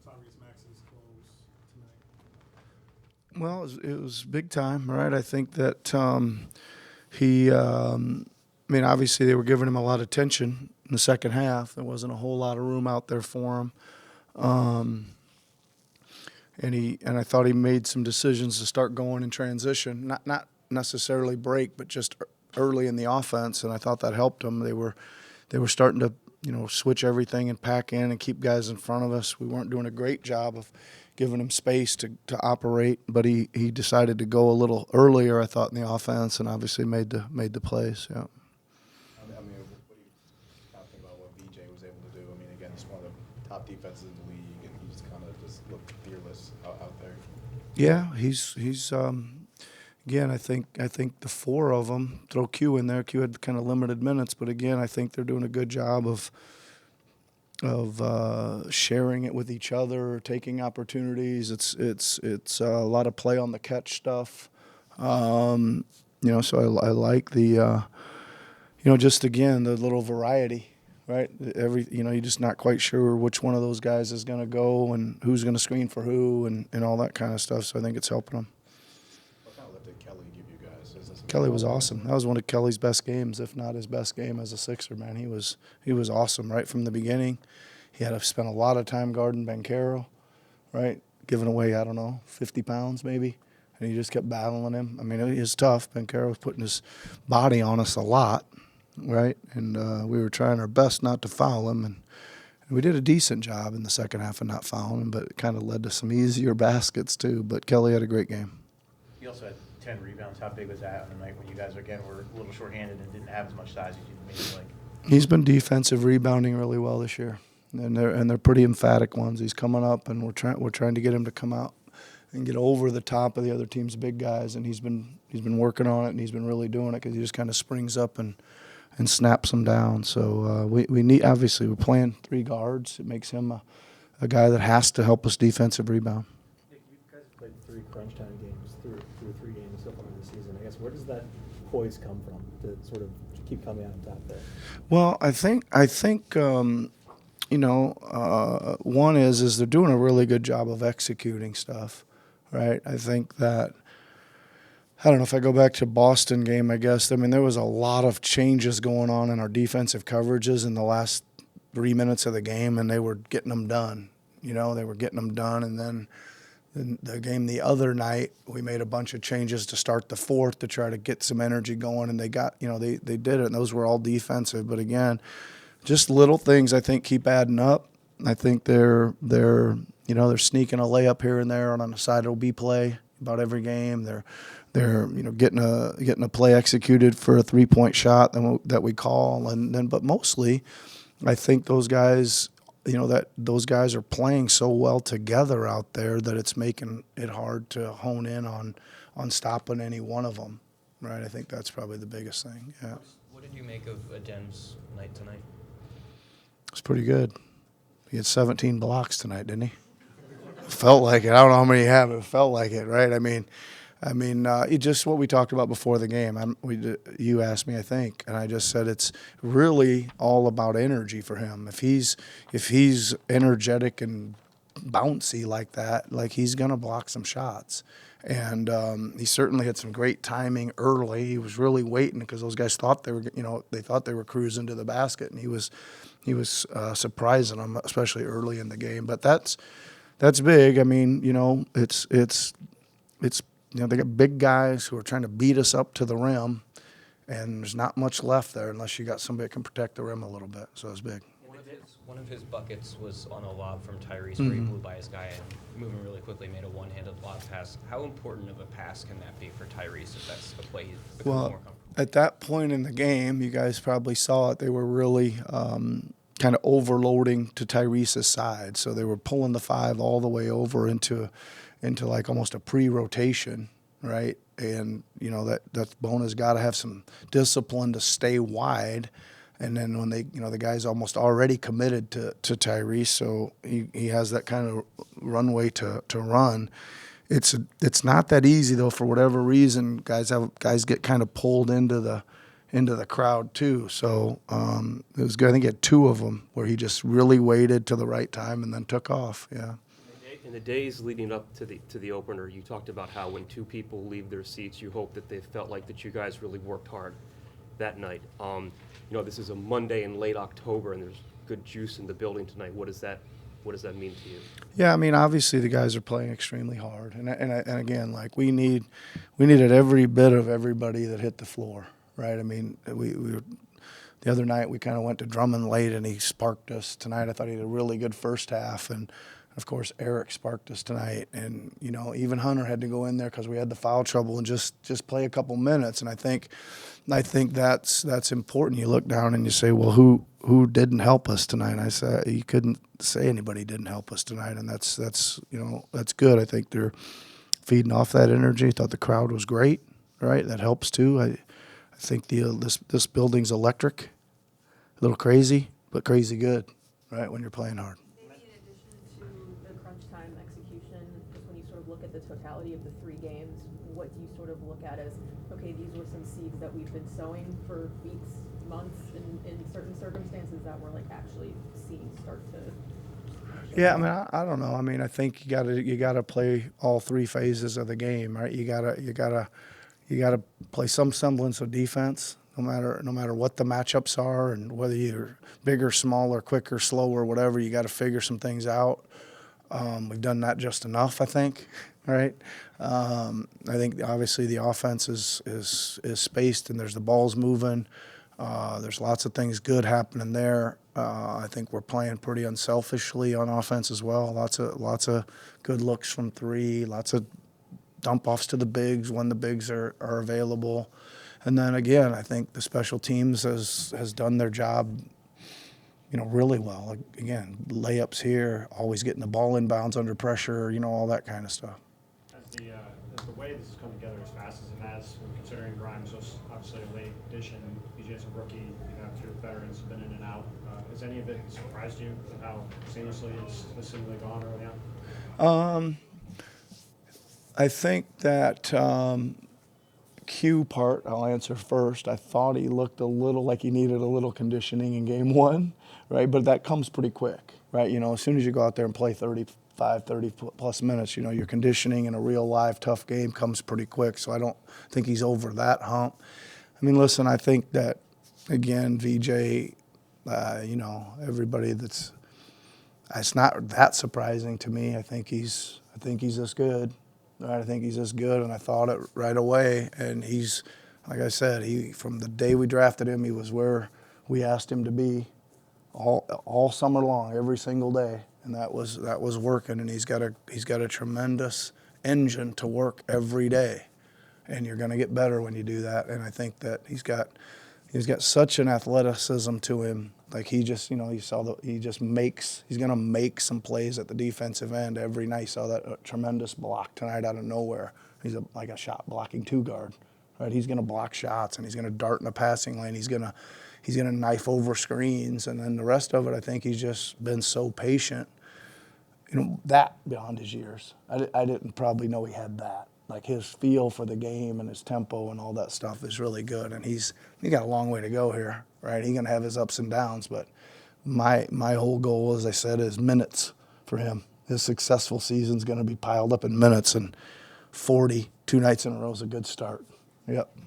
Tyrese Maxey's close tonight? Well, it was big time, right? I think that he, I mean, obviously they were giving him a lot of attention in the second half. There wasn't a whole lot of room out there for him. And I thought he made some decisions to start going in transition, not necessarily break, but just early in the offense, and I thought that helped them. They were starting to switch everything and pack in and keep guys in front of us. We weren't doing a great job of giving him space to operate, but he decided to go a little earlier, I thought, in the offense, and obviously made the plays. Yeah. I mean, what do you kind of think about what VJ was able to do? I mean, again, he's one of the top defenses in the league, and he just kind of looked fearless out there. Yeah, he's again. I think the four of them, throw Q in there. Q had kind of limited minutes, but again, I think they're doing a good job of sharing it with each other, taking opportunities. It's a lot of play on the catch stuff. So I like the just again the little variety. Right, you're just not quite sure which one of those guys is going to go and who's going to screen for who and all that kind of stuff. So I think it's helping them. What kind of lift did Kelly give you guys? Kelly was awesome. That was one of Kelly's best games, if not his best game as a Sixer. Man, he was awesome right from the beginning. He had to spend a lot of time guarding Banchero, right, giving away 50 pounds maybe, and he just kept battling him. I mean, it was tough. Banchero was putting his body on us a lot. Right, and we were trying our best not to foul him, and we did a decent job in the second half of not fouling him, but it kind of led to some easier baskets too. But Kelly had a great game. He also had 10 rebounds. How big was that on the night when you guys again were a little shorthanded and didn't have as much size as you maybe like? He's been defensive rebounding really well this year, and they're pretty emphatic ones. He's coming up, and we're trying to get him to come out and get over the top of the other team's big guys, and he's been working on it, and he's been really doing it because he just kind of springs up and snaps them down. So we need, obviously, we're playing three guards. It makes him a guy that has to help us defensive rebound. Nick, you guys played 3 crunch time games through 3 games so far this season. I guess where does that poise come from to sort of keep coming out on top there? Well, I think one is they're doing a really good job of executing stuff, right? I think that. I don't know if I go back to Boston game, I guess. I mean, there was a lot of changes going on in our defensive coverages in the last 3 minutes of the game, and they were getting them done. They were getting them done. And then the game the other night, we made a bunch of changes to start the fourth to try to get some energy going, and they got, they did it, and those were all defensive. But again, just little things I think keep adding up. I think they're sneaking a layup here and there on a side OB play about every game. They're getting a play executed for a 3-point shot that we call, and then but mostly, I think those guys, those guys are playing so well together out there that it's making it hard to hone in on stopping any one of them, right? I think that's probably the biggest thing. Yeah. What did you make of Adem's night tonight? It's pretty good. He had 17 blocks tonight, didn't he? Felt like it. I don't know how many he had, but it felt like it, right? I mean, it just what we talked about before the game. You asked me, I think, and I just said it's really all about energy for him. If he's energetic and bouncy like that, like he's gonna block some shots. And he certainly had some great timing early. He was really waiting because those guys thought they thought they were cruising to the basket, and he was surprising them, especially early in the game. But that's big. I mean, it's they got big guys who are trying to beat us up to the rim, and there's not much left there unless you got somebody that can protect the rim a little bit. So it's big. One of his buckets was on a lob from Tyrese where he blew by his guy and moving really quickly made a one-handed lob pass. How important of a pass can that be for Tyrese if that's a play he's become more comfortable? At that point in the game, you guys probably saw it, they were really kind of overloading to Tyrese's side. So they were pulling the 5 all the way over into like almost a pre-rotation, right? And, that Bona's got to have some discipline to stay wide. And then when the guy's almost already committed to Tyrese, so he has that kind of runway to run. It's not that easy though. For whatever reason, guys get kind of pulled into the crowd too. So it was good. I think he had 2 of them where he just really waited to the right time and then took off. Yeah. In the days leading up to the opener, you talked about how when two people leave their seats, you hope that they felt like that you guys really worked hard that night. This is a Monday in late October, and there's good juice in the building tonight. What does that mean to you? Yeah, I mean, obviously the guys are playing extremely hard, and again, like we needed every bit of everybody that hit the floor, right? I mean, we were, the other night we kind of went to Drummond late, and he sparked us. Tonight I thought he had a really good first half, and of course Eric sparked us tonight, and even Hunter had to go in there because we had the foul trouble and just play a couple minutes, and I think that's important. You look down and you say, well, who didn't help us tonight? I said you couldn't say anybody didn't help us tonight, and that's good. I think they're feeding off that energy. I thought the crowd was great, right? That helps too. I think this building's electric, a little crazy, but crazy good, right? When you're playing hard. Maybe in addition to the crunch time execution, just when you sort of look at the totality of the 3 games, what do you sort of look at as, okay, these were some seeds that we've been sowing for weeks, months, in certain circumstances that we're like actually seeing start to show? Yeah, I mean, I don't know. I mean, I think you gotta play all 3 phases of the game, right? You gotta play some semblance of defense, no matter what the matchups are, and whether you're bigger, smaller, quicker, slower, whatever. You got to figure some things out. We've done that just enough, I think. Right. I think obviously the offense is spaced, and there's the balls moving. There's lots of things good happening there. I think we're playing pretty unselfishly on offense as well. Lots of good looks from 3. Lots of dump offs to the bigs when the bigs are available. And then again, I think the special teams has done their job, really well. Like, again, layups here, always getting the ball inbounds under pressure, all that kind of stuff. As the way this has come together as fast as it has, and considering Grimes was obviously a late addition, BJ's a rookie, you have 2 veterans have been in and out. Has any of it surprised you with how seamlessly it's seemingly gone early on? I think that Q part, I'll answer first. I thought he looked a little like he needed a little conditioning in game 1, right? But that comes pretty quick, right? As soon as you go out there and play 30 plus minutes, your conditioning in a real live tough game comes pretty quick. So I don't think he's over that hump. I mean, listen, I think that, again, VJ, everybody it's not that surprising to me. I think he's this good. Right, I think he's this good, and I thought it right away. And he's, like I said, from the day we drafted him, he was where we asked him to be all summer long, every single day, and that was working. And he's got a tremendous engine to work every day, and you're going to get better when you do that. And I think that he's got such an athleticism to him. Like he's going to make some plays at the defensive end every night. Saw that tremendous block tonight out of nowhere. He's like a shot blocking 2 guard, right? He's going to block shots, and he's going to dart in the passing lane. He's going to knife over screens, and then the rest of it, I think he's just been so patient. That beyond his years. I didn't probably know he had that. Like his feel for the game and his tempo and all that stuff is really good, and he got a long way to go here, right? He's gonna have his ups and downs, but my whole goal, as I said, is minutes for him. His successful season's gonna be piled up in minutes, and 40 2 nights in a row is a good start. Yep.